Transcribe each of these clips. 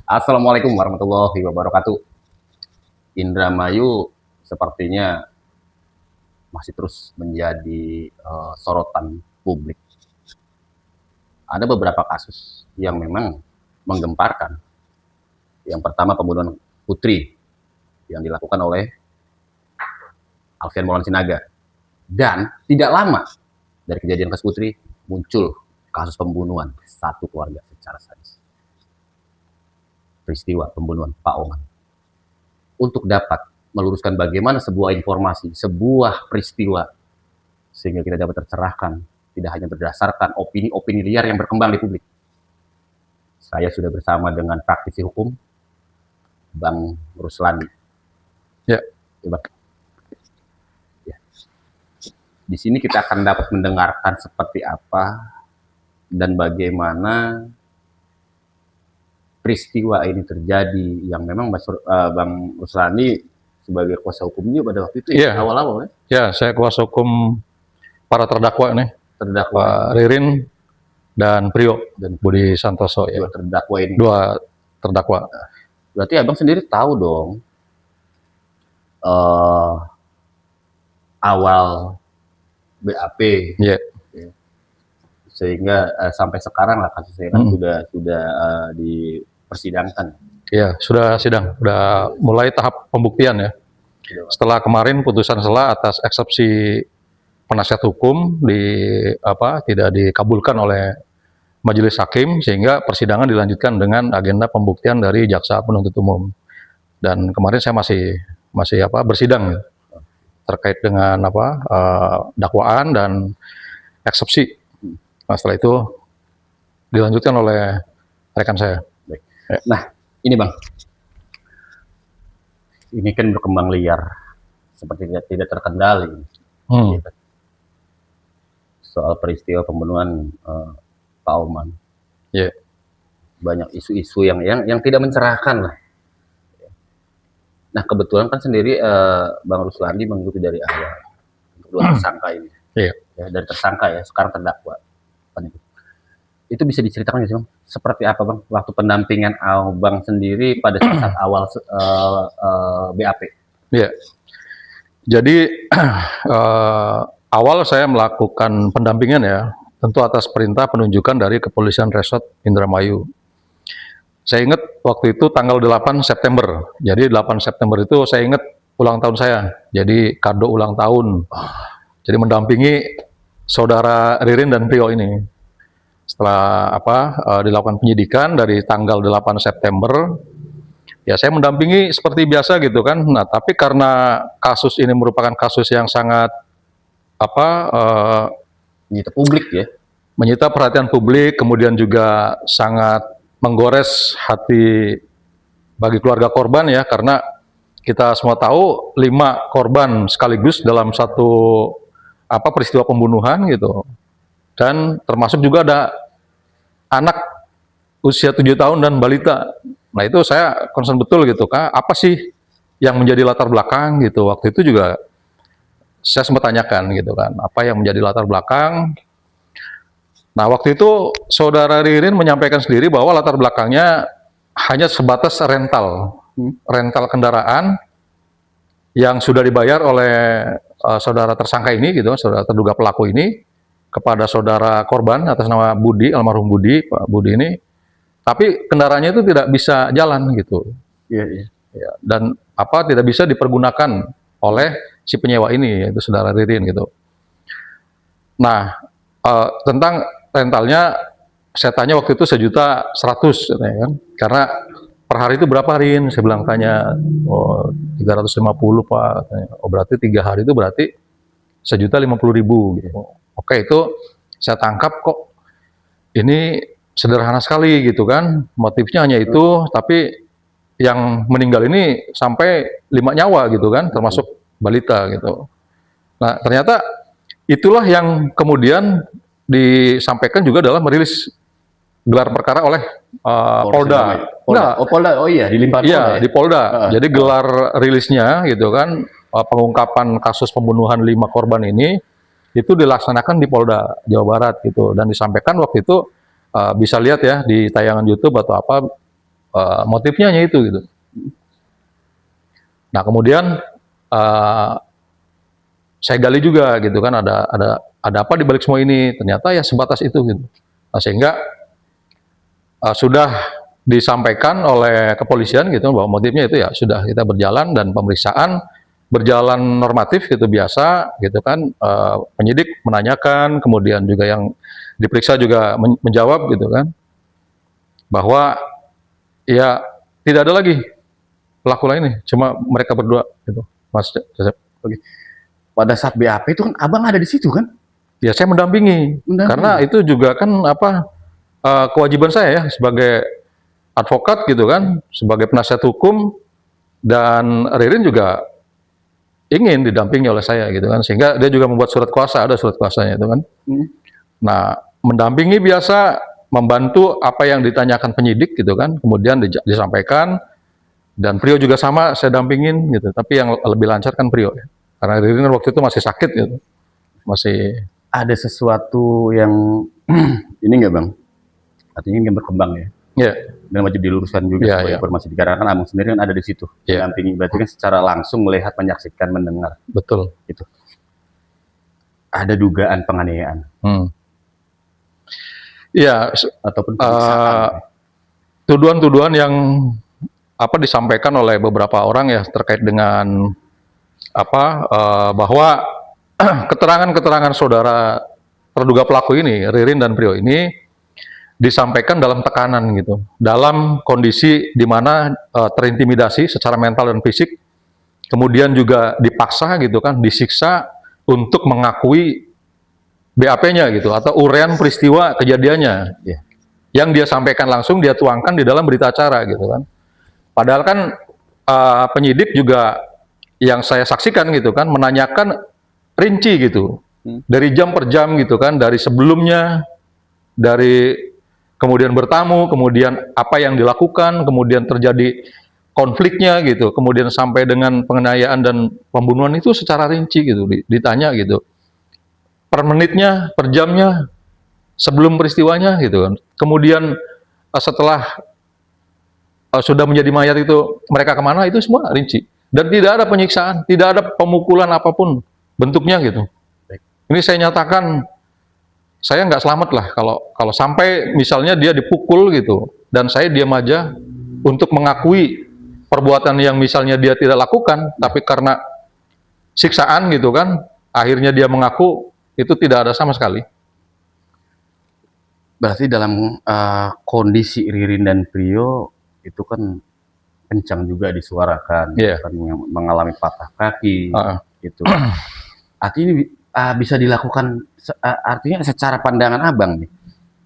Assalamualaikum warahmatullahi wabarakatuh. Indramayu sepertinya masih terus menjadi sorotan publik. Ada beberapa kasus yang memang menggemparkan. Yang pertama pembunuhan Putri yang dilakukan oleh Alfian Maulana Sinaga. Dan tidak lama dari kejadian kasus Putri muncul kasus pembunuhan satu keluarga secara sadis. Peristiwa pembunuhan Pak Oman. Untuk dapat meluruskan bagaimana sebuah informasi, sebuah peristiwa, sehingga kita dapat tercerahkan, tidak hanya berdasarkan opini-opini liar yang berkembang di publik. Saya sudah bersama dengan praktisi hukum, Bang Ruslani. Ya. Coba. Ya. Di sini kita akan dapat mendengarkan seperti apa dan bagaimana peristiwa ini terjadi, yang memang Bang Ruslani sebagai kuasa hukumnya pada waktu itu awal-awal ya? Ya, saya kuasa hukum para terdakwa nih, terdakwa Ririn dan Priyo dan Budi Santoso. Dua terdakwa ini. Dua terdakwa. Berarti abang sendiri tahu dong awal BAP. Yeah. Sehingga sampai sekarang lah kasusnya kan sudah dipersidangkan. Ya, sudah sidang, sudah mulai tahap pembuktian ya. Setelah kemarin putusan sela atas eksepsi penasihat hukum tidak dikabulkan oleh majelis hakim, sehingga persidangan dilanjutkan dengan agenda pembuktian dari jaksa penuntut umum. Dan kemarin saya masih bersidang terkait dengan dakwaan dan eksepsi. Nah, setelah itu dilanjutkan oleh rekan saya. Nah, ini Bang, ini kan berkembang liar, seperti tidak terkendali. Gitu. Soal peristiwa pembunuhan Pak Oman. Yeah. Banyak isu-isu yang tidak mencerahkan lah. Nah, kebetulan kan sendiri Bang Ruslani mengikuti dari awal untuk dua tersangka ini. Yeah. Ya, dari tersangka ya, sekarang terdakwa. Itu bisa diceritakan nggak sih Bang? Seperti apa Bang waktu pendampingan Abang sendiri pada saat awal BAP? Ya, jadi awal saya melakukan pendampingan ya, tentu atas perintah penunjukan dari Kepolisian Resort Indramayu. Saya ingat waktu itu tanggal 8 September. Jadi 8 September itu saya ingat ulang tahun saya. Jadi kado ulang tahun. Jadi mendampingi saudara Ririn dan Priyo ini. Setelah dilakukan penyidikan dari tanggal 8 September, ya saya mendampingi seperti biasa gitu kan. Nah, tapi karena kasus ini merupakan kasus yang sangat menyita publik ya, menyita perhatian publik, kemudian juga sangat menggores hati bagi keluarga korban ya, karena kita semua tahu 5 korban sekaligus dalam satu peristiwa pembunuhan gitu. Dan termasuk juga ada anak usia 7 tahun dan balita. Nah, itu saya concern betul gitu kan, apa sih yang menjadi latar belakang gitu. Waktu itu juga saya sempat tanyakan gitu kan, apa yang menjadi latar belakang. Nah, waktu itu saudara Ririn menyampaikan sendiri bahwa latar belakangnya hanya sebatas rental kendaraan yang sudah dibayar oleh saudara tersangka ini gitu, saudara terduga pelaku ini, kepada saudara korban atas nama Budi, almarhum Budi, Pak Budi ini, tapi kendaraannya itu tidak bisa jalan gitu. Iya. Ya, dan tidak bisa dipergunakan oleh si penyewa ini, yaitu saudara Ririn gitu. Nah, tentang rentalnya saya tanya waktu itu 1.100.000 ya kan, karena per hari itu berapa Rin? Saya bilang tanya, 350 Pak, katanya. Oh berarti 3 hari itu berarti 1.050.000 gitu. Oke, itu saya tangkap kok ini sederhana sekali gitu kan, motifnya hanya itu, tapi yang meninggal ini sampai 5 nyawa gitu kan, termasuk balita gitu. Nah, ternyata itulah yang kemudian disampaikan juga dalam merilis gelar perkara oleh Polda. Polda, oh iya, di Limpah. Iya, di Polda. Jadi gelar rilisnya gitu kan, pengungkapan kasus pembunuhan 5 korban ini itu dilaksanakan di Polda Jawa Barat gitu, dan disampaikan waktu itu bisa lihat ya di tayangan YouTube atau motifnya hanya itu gitu. Nah kemudian saya gali juga gitu kan, ada apa di balik semua ini, ternyata ya sebatas itu gitu. Nah, sehingga sudah disampaikan oleh kepolisian gitu bahwa motifnya itu ya sudah kita berjalan dan pemeriksaan berjalan normatif gitu biasa gitu kan. Penyidik menanyakan, kemudian juga yang diperiksa juga menjawab gitu kan, bahwa ya tidak ada lagi pelaku lain nih, cuma mereka berdua gitu, Mas Joseph. Oke. Pada saat BAP itu kan abang ada di situ kan? Ya saya mendampingi, karena itu juga kan kewajiban saya ya sebagai advokat gitu kan, sebagai penasihat hukum, dan Ririn juga ingin didampingi oleh saya gitu kan, sehingga dia juga membuat surat kuasa, ada surat kuasanya itu kan. Nah, mendampingi biasa, membantu apa yang ditanyakan penyidik gitu kan, kemudian disampaikan, dan Prio juga sama saya dampingin gitu, tapi yang lebih lancar kan Prio ya, karena Ririn waktu itu masih sakit gitu, masih. Ada sesuatu yang ini nggak bang? Artinya ingin berkembang ya? Ya. Dan wajib diluruskan juga supaya informasi dikarenakan abang sendiri kan ada di situ, mendampingi, berarti kan secara langsung melihat, menyaksikan, mendengar. Betul. Itu. Ada dugaan penganiayaan. Iya. Ataupun penyiksaan. Tuduhan-tuduhan yang disampaikan oleh beberapa orang ya terkait dengan bahwa keterangan-keterangan saudara terduga pelaku ini, Ririn dan Prio ini, disampaikan dalam tekanan gitu, dalam kondisi di mana terintimidasi secara mental dan fisik, kemudian juga dipaksa gitu kan, disiksa untuk mengakui BAP-nya gitu, atau uraian peristiwa kejadiannya, yang dia sampaikan langsung, dia tuangkan di dalam berita acara gitu kan. Padahal kan penyidik juga yang saya saksikan gitu kan, menanyakan rinci gitu, dari jam per jam gitu kan, dari sebelumnya, dari kemudian bertamu, kemudian apa yang dilakukan, kemudian terjadi konfliknya gitu, kemudian sampai dengan penganiayaan dan pembunuhan itu secara rinci gitu, ditanya gitu, per menitnya, per jamnya, sebelum peristiwanya gitu kan. Kemudian setelah sudah menjadi mayat itu, mereka kemana, itu semua rinci. Dan tidak ada penyiksaan, tidak ada pemukulan apapun bentuknya gitu. Ini saya nyatakan, saya nggak selamat lah kalau sampai misalnya dia dipukul gitu, dan saya diam aja untuk mengakui perbuatan yang misalnya dia tidak lakukan, tapi karena siksaan gitu kan, akhirnya dia mengaku, itu tidak ada sama sekali. Berarti dalam kondisi Ririn dan Prio itu kan kencang juga disuarakan, kan yang mengalami patah kaki, gitu. Artinya bisa dilakukan, artinya secara pandangan abang nih,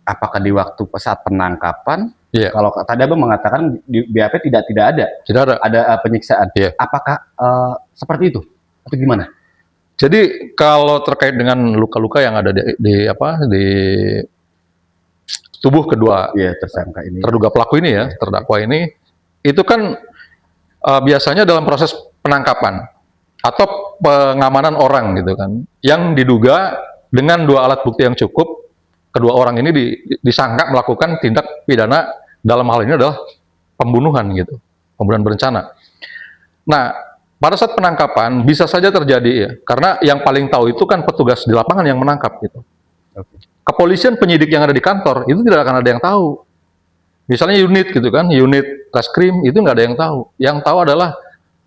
apakah di waktu saat penangkapan, kalau tadi abang mengatakan di BAP tidak ada penyiksaan, apakah seperti itu atau gimana? Jadi kalau terkait dengan luka-luka yang ada di tubuh kedua tersangka ini, terduga pelaku ini ya, terdakwa ini, itu kan biasanya dalam proses penangkapan atau pengamanan orang gitu kan, yang diduga dengan dua alat bukti yang cukup, kedua orang ini disangka melakukan tindak pidana, dalam hal ini adalah pembunuhan gitu, pembunuhan berencana. Nah, pada saat penangkapan bisa saja terjadi ya, karena yang paling tahu itu kan petugas di lapangan yang menangkap gitu. Kepolisian, penyidik yang ada di kantor itu tidak akan ada yang tahu. Misalnya unit gitu kan, unit reskrim itu nggak ada yang tahu. Yang tahu adalah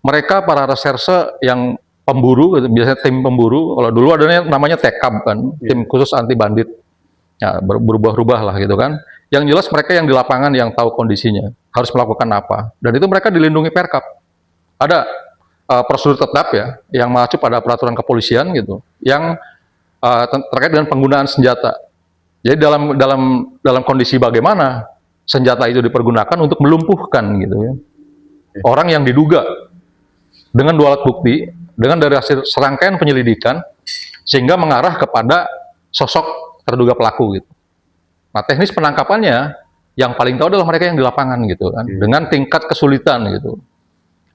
mereka para reserse yang pemburu, biasanya tim pemburu. Kalau dulu ada namanya TKAB kan, tim khusus anti bandit. Ya, berubah-ubah lah gitu kan. Yang jelas mereka yang di lapangan yang tahu kondisinya, harus melakukan apa. Dan itu mereka dilindungi Perkap. Ada prosedur tetap ya, yang mengacu pada peraturan kepolisian gitu, yang terkait dengan penggunaan senjata. Jadi dalam kondisi bagaimana senjata itu dipergunakan untuk melumpuhkan gitu ya, orang yang diduga, dengan dua alat bukti, dengan dari hasil serangkaian penyelidikan, sehingga mengarah kepada sosok terduga pelaku gitu. Nah, teknis penangkapannya yang paling tahu adalah mereka yang di lapangan gitu kan, dengan tingkat kesulitan gitu.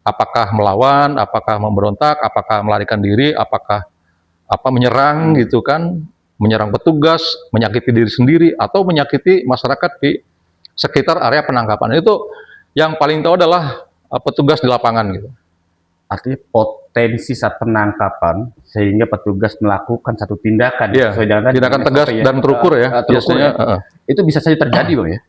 Apakah melawan, apakah memberontak, apakah melarikan diri, apakah menyerang gitu kan, menyerang petugas, menyakiti diri sendiri, atau menyakiti masyarakat di sekitar area penangkapan. Itu Yang paling tahu adalah petugas di lapangan gitu. Artinya potensi saat penangkapan sehingga petugas melakukan satu tindakan Iya, sesuai dengan tindakan SOP tegas dan terukur ya, terukur biasanya. ya. Itu bisa saja terjadi Bang ya.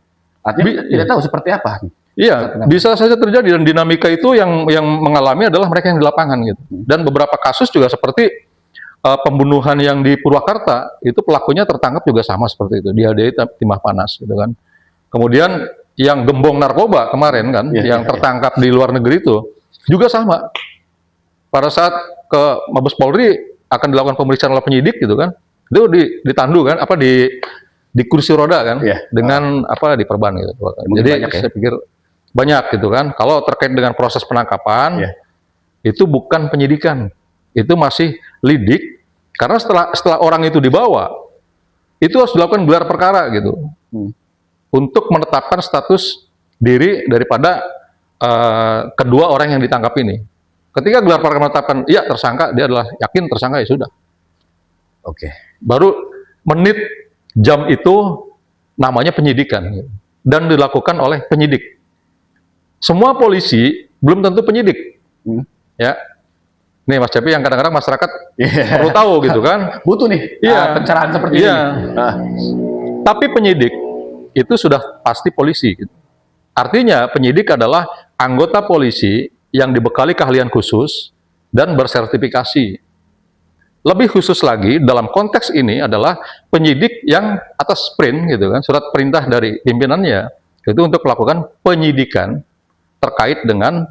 Artinya kita tidak tahu seperti apa. Iya, bisa saja terjadi, dan dinamika itu yang mengalami adalah mereka yang di lapangan gitu. Dan beberapa kasus juga seperti pembunuhan yang di Purwakarta, itu pelakunya tertangkap juga sama seperti itu, diadai timah panas gitu kan. Kemudian yang gembong narkoba kemarin kan, yang tertangkap di luar negeri itu juga sama. Pada saat ke Mabes Polri akan dilakukan pemeriksaan oleh penyidik gitu kan, itu ditandu kan, di kursi roda kan, dengan diperban gitu. Jadi saya pikir banyak gitu kan. Kalau terkait dengan proses penangkapan, itu bukan penyidikan, itu masih lidik, karena setelah orang itu dibawa, itu harus dilakukan gelar perkara gitu, untuk menetapkan status diri daripada kedua orang yang ditangkap ini. Ketika gelar perkara menetapkan, ya tersangka, dia adalah yakin tersangka, ya sudah. Baru menit jam itu namanya penyidikan, dan dilakukan oleh penyidik. Semua polisi belum tentu penyidik, ya. Nih Mas Cepi, yang kadang-kadang masyarakat perlu tahu gitu kan. Butuh nih pencerahan seperti ini. Tapi penyidik itu sudah pasti polisi. Gitu. Artinya penyidik adalah anggota polisi yang dibekali keahlian khusus dan bersertifikasi. Lebih khusus lagi dalam konteks ini adalah penyidik yang atas sprint gitu kan, surat perintah dari pimpinannya itu untuk melakukan penyidikan terkait dengan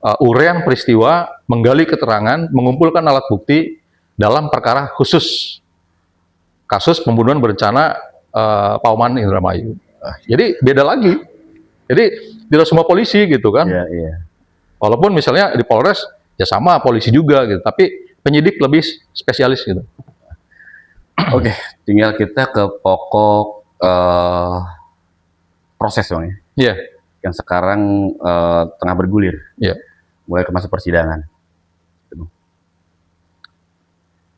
uraian peristiwa, menggali keterangan, mengumpulkan alat bukti dalam perkara khusus kasus pembunuhan berencana Pauman Indramayu. Jadi beda lagi. Jadi tidak semua polisi gitu kan. Walaupun misalnya di Polres ya sama polisi juga gitu, tapi penyidik lebih spesialis gitu. Tinggal kita ke pokok proses Bang ya. Yang sekarang tengah bergulir. Mulai ke masa persidangan.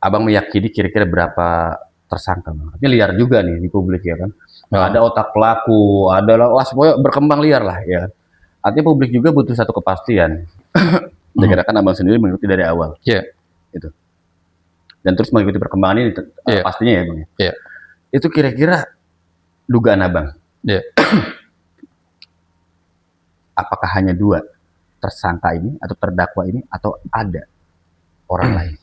Abang meyakini kira-kira berapa tersangka? Ini liar juga nih di publik ya kan. Ada otak pelaku, ada pokoknya berkembang liar lah ya. Artinya publik juga butuh satu kepastian. Dikirakan abang sendiri mengikuti dari awal. Itu. Dan terus mengikuti perkembangan ini pastinya ya Bang. Itu kira-kira dugaan abang. Apakah hanya 2 tersangka ini atau terdakwa ini, atau ada orang lain?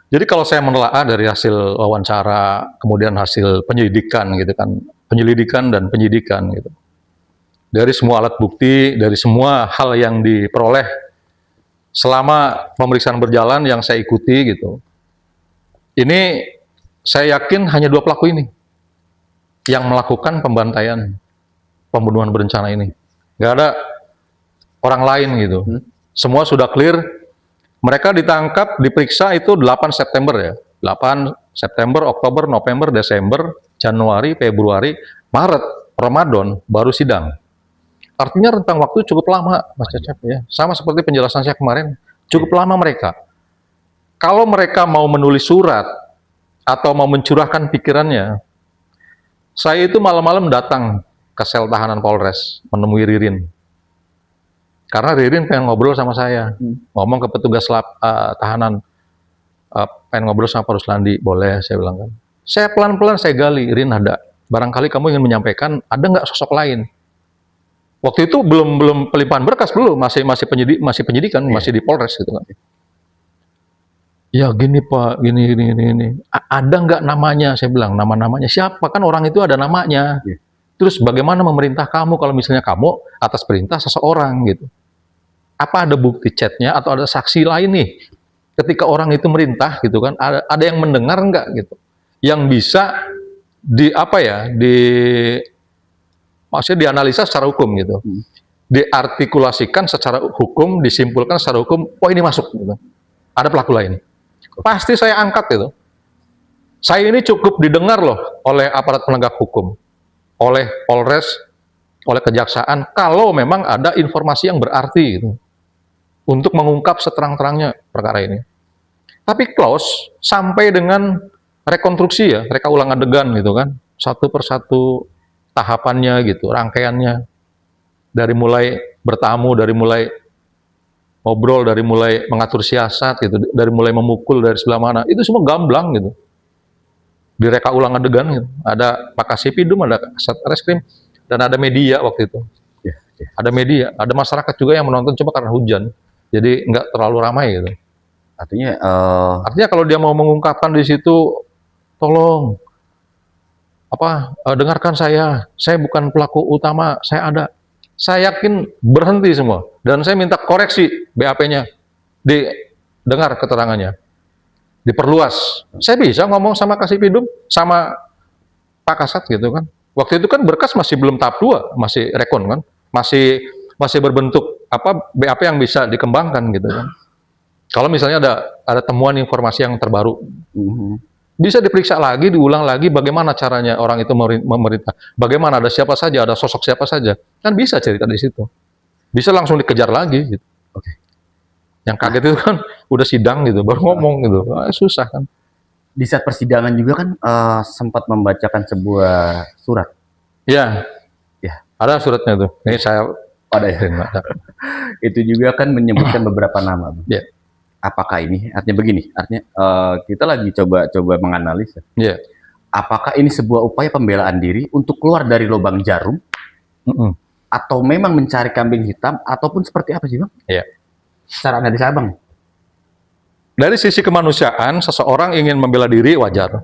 Jadi kalau saya menelaah dari hasil wawancara, kemudian hasil penyelidikan gitu kan, penyelidikan dan penyidikan gitu. Dari semua alat bukti, dari semua hal yang diperoleh selama pemeriksaan berjalan yang saya ikuti gitu. Ini saya yakin hanya 2 pelaku ini yang melakukan pembantaian pembunuhan berencana ini. Nggak ada orang lain gitu. Semua sudah clear. Mereka ditangkap, diperiksa itu 8 September ya. 8 September, Oktober, November, Desember, Januari, Februari, Maret, Ramadan, baru sidang. Artinya rentang waktu cukup lama, Mas Cecep ya. Sama seperti penjelasan saya kemarin, cukup lama mereka. Kalau mereka mau menulis surat atau mau mencurahkan pikirannya, saya itu malam-malam datang ke sel tahanan Polres menemui Ririn. Karena Ririn pengen ngobrol sama saya, ngomong ke petugas tahanan, pengen ngobrol sama Pak Ruslandi, boleh saya bilang kan. Saya pelan-pelan saya gali, Rin ada. Barangkali kamu ingin menyampaikan, ada nggak sosok lain? Waktu itu belum pelimpahan berkas, belum, masih penyidikan, masih di Polres gitu kan. Ya gini Pak, gini. Ada nggak namanya? Saya bilang, nama-namanya siapa? Kan orang itu ada namanya. Terus bagaimana memerintah kamu kalau misalnya kamu atas perintah seseorang gitu? Apa ada bukti chatnya atau ada saksi lain nih? Ketika orang itu merintah gitu kan, ada yang mendengar nggak gitu? Yang bisa maksudnya dianalisa secara hukum gitu. Diartikulasikan secara hukum, disimpulkan secara hukum, oh ini masuk gitu. Ada pelaku lain. Pasti saya angkat gitu. Saya ini cukup didengar loh oleh aparat penegak hukum, oleh Polres, oleh Kejaksaan, kalau memang ada informasi yang berarti gitu, untuk mengungkap seterang-terangnya perkara ini. Tapi close sampai dengan rekonstruksi ya, reka ulang adegan gitu kan, satu persatu tahapannya gitu, rangkaiannya. Dari mulai bertamu, dari mulai ngobrol, dari mulai mengatur siasat gitu, dari mulai memukul dari sebelah mana, itu semua gamblang gitu. Direka ulang adegan gitu. Ada Pak Kasipidum, ada Satreskrim, dan ada media waktu itu. Ya, ya. Ada media, ada masyarakat juga yang menonton cuma karena hujan. Jadi nggak terlalu ramai gitu. Artinya Artinya kalau dia mau mengungkapkan di situ, tolong dengarkan saya bukan pelaku utama, saya yakin berhenti semua, dan saya minta koreksi BAP-nya, didengar keterangannya, diperluas. Saya bisa ngomong sama Kasipidum, sama Pak Kasat gitu kan. Waktu itu kan berkas masih belum tahap 2, masih rekon kan, masih berbentuk BAP yang bisa dikembangkan gitu kan. Kalau misalnya ada temuan informasi yang terbaru, bisa diperiksa lagi, diulang lagi bagaimana caranya orang itu memerintah, bagaimana, ada siapa saja, ada sosok siapa saja, kan bisa cerita di situ, bisa langsung dikejar lagi gitu. Oke. Yang kaget itu kan udah sidang gitu, baru ngomong gitu, susah kan. Di saat persidangan juga kan sempat membacakan sebuah surat. Ya, Ya, ada suratnya tuh. Ini saya ada ya. Itu juga kan menyebutkan beberapa nama. Ya. Apakah ini artinya begini? Artinya kita lagi coba menganalisa. Ya. Apakah ini sebuah upaya pembelaan diri untuk keluar dari lubang jarum, atau memang mencari kambing hitam, ataupun seperti apa sih, Bang? Ya. Secara analisa Abang. Dari sisi kemanusiaan, seseorang ingin membela diri wajar.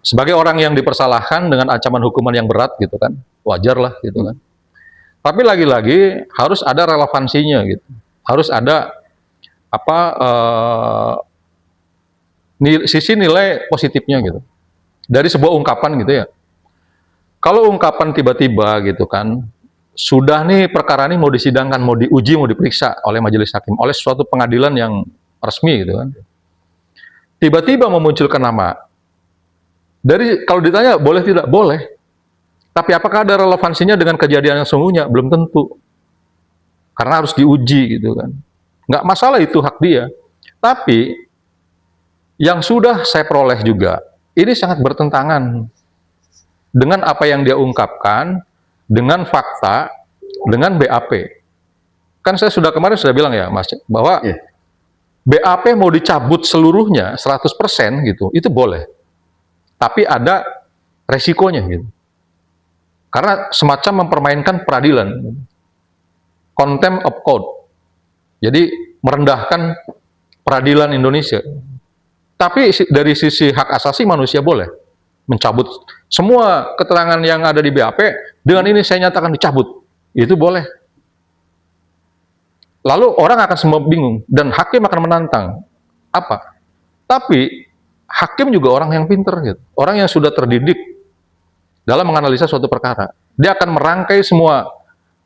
Sebagai orang yang dipersalahkan dengan ancaman hukuman yang berat gitu kan, wajar lah gitu kan. Tapi lagi-lagi harus ada relevansinya gitu. Harus ada sisi nilai positifnya gitu. Dari sebuah ungkapan gitu ya. Kalau ungkapan tiba-tiba gitu kan, sudah nih perkara ini mau disidangkan, mau diuji, mau diperiksa oleh majelis hakim, oleh suatu pengadilan yang resmi gitu kan. Tiba-tiba memunculkan nama. Kalau ditanya boleh tidak? Boleh. Tapi apakah ada relevansinya dengan kejadian yang sesungguhnya? Belum tentu. Karena harus diuji gitu kan. Nggak masalah, itu hak dia. Tapi yang sudah saya peroleh juga, ini sangat bertentangan dengan apa yang dia ungkapkan, dengan fakta, dengan BAP. Kan saya kemarin sudah bilang ya Mas, bahwa BAP mau dicabut seluruhnya 100% gitu, itu boleh. Tapi ada resikonya gitu. Karena semacam mempermainkan peradilan. Contempt of court. Jadi merendahkan peradilan Indonesia. Tapi dari sisi hak asasi manusia boleh mencabut semua keterangan yang ada di BAP, dengan ini saya nyatakan dicabut. Itu boleh. Lalu orang akan semua bingung dan hakim akan menantang. Apa? Tapi hakim juga orang yang pinter gitu. Orang yang sudah terdidik dalam menganalisa suatu perkara. Dia akan merangkai semua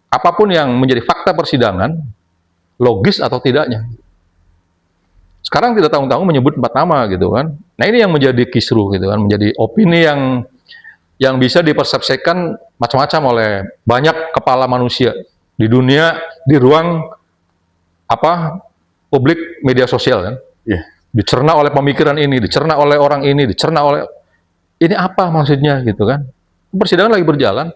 apapun yang menjadi fakta persidangan, logis atau tidaknya. Sekarang tidak tanggung-tanggung menyebut 4 nama gitu kan. Nah ini yang menjadi kisruh gitu kan, menjadi opini yang bisa dipersepsikan macam-macam oleh banyak kepala manusia di dunia, di ruang publik media sosial kan. Dicerna oleh pemikiran ini, dicerna oleh orang ini, dicerna oleh ini apa maksudnya gitu kan. Persidangan lagi berjalan,